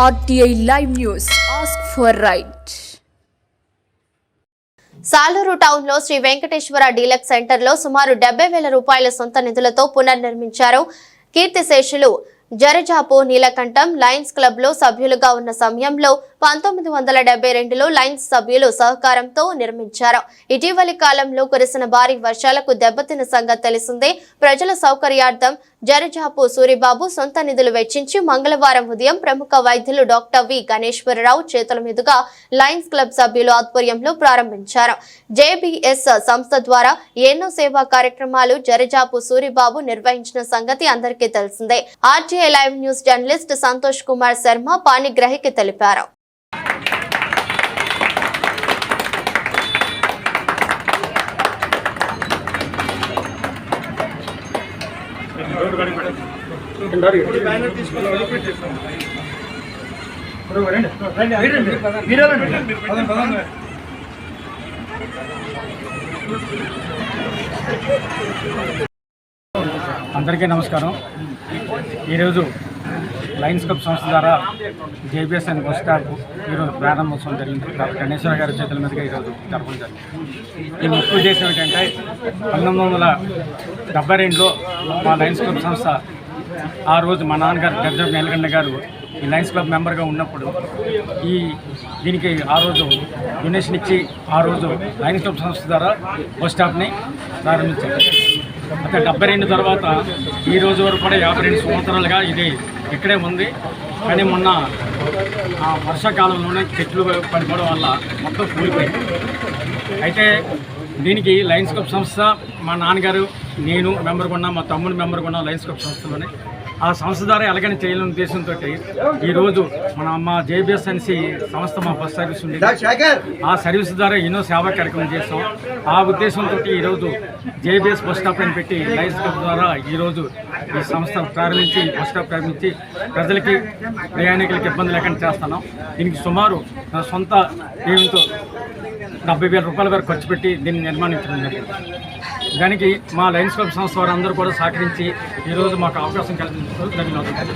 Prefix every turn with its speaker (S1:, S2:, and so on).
S1: RTI Live News. Ask for right.
S2: Saluru town లో Shri Venkateswara deluxe centre లో సుమారు 70,000 రూపాయల సొంత నిధులతో పునర్నిర్మించారు. కీర్తిశేషులు జరజాపు నీలకంఠం లయన్స్ క్లబ్ లో సభ్యులుగా ఉన్న సమయంలో 1972లో లయన్స్ సభ్యులు సహకారంతో నిర్మించారు. ఇటీవలి కాలంలో కురిసిన భారీ వర్షాలకు దెబ్బతిన్న సంగతి తెలిసిందే. ప్రజల సౌకర్యార్థం జరజాపు సూరిబాబు సొంత నిధులు వెచ్చించి మంగళవారం ఉదయం ప్రముఖ వైద్యులు డాక్టర్ వి గణేశ్వరరావు చేతుల మీదుగా లయన్స్ క్లబ్ సభ్యుల ఆధ్వర్యంలో ప్రారంభించారు. జేబీఎస్ సంస్థ ద్వారా ఎన్నో సేవా కార్యక్రమాలు జరజాపు సూరిబాబు నిర్వహించిన సంగతి అందరికీ తెలిసిందే. RTI live news journalist Santosh Kumar Sharma పాణిగ్రహికి తెలిపారు.
S3: అందరికీ నమస్కారం. ఈరోజు లయన్స్ క్లబ్ సంస్థ ద్వారా జేబీఎస్ అండ్ బస్ స్టాప్ ఈరోజు ప్రారంభోత్సవం జరిగింది. డాక్టర్ గణేశ్వర గారి చేతుల మీదుగా ఈరోజు జరపడం జరిగింది. ఈ ముఖ్య ఉద్దేశం ఏంటంటే 1972లో మా లయన్స్ క్లబ్ సంస్థ ఆ రోజు మా నాన్నగారు జర్జాపు నీలకంఠ గారు ఈ లయన్స్ క్లబ్ మెంబర్గా ఉన్నప్పుడు దీనికి ఆ రోజు డొనేషన్ ఇచ్చి ఆ రోజు లయన్స్ క్లబ్ సంస్థ ద్వారా బస్ స్టాప్ని ప్రారంభించారు. అయితే 72 తర్వాత ఈ రోజు వరకు కూడా 52 సంవత్సరాలుగా ఇది ఇక్కడే ఉంది. కానీ మొన్న వర్షాకాలంలోనే చెట్లు పడిపోవడం వల్ల మొత్తం కూలిపోయింది. అయితే దీనికి లయన్స్ క్లబ్ సంస్థ మా నాన్నగారు నేను మెంబర్గా ఉన్నా, మా తమ్ముడు మెంబర్గా ఉన్నా లయన్స్ క్లబ్ సంస్థలోనే. ఆ సంస్థ ద్వారా ఎలాగైనా చేయాలనే ఉద్దేశంతో ఈరోజు మా జేబీఎస్ అనేసి సంస్థ మా బస్ సర్వీస్ ఉంది. ఆ సర్వీస్ ద్వారా ఎన్నో సేవా కార్యక్రమం చేస్తాం. ఆ ఉద్దేశంతో ఈరోజు జేబీఎస్ బస్ స్టాప్ అని పెట్టి లయన్స్ క్లబ్ ద్వారా ఈరోజు ఈ సంస్థ ప్రారంభించి బస్ స్టాప్ ప్రారంభించి ప్రజలకి ప్రయాణికులకి ఇబ్బంది లేకుండా చేస్తున్నాం. దీనికి సుమారు నా సొంత వ్యయంతో 70,000 రూపాయల వరకు ఖర్చు పెట్టి దీన్ని నిర్మాణించడం జరిగింది. దానికి మా లయన్స్ క్లబ్ సంస్థ వారు అందరూ కూడా సహకరించి ఈరోజు మాకు అవకాశం కల్పించడం ధన్యవాదాలు.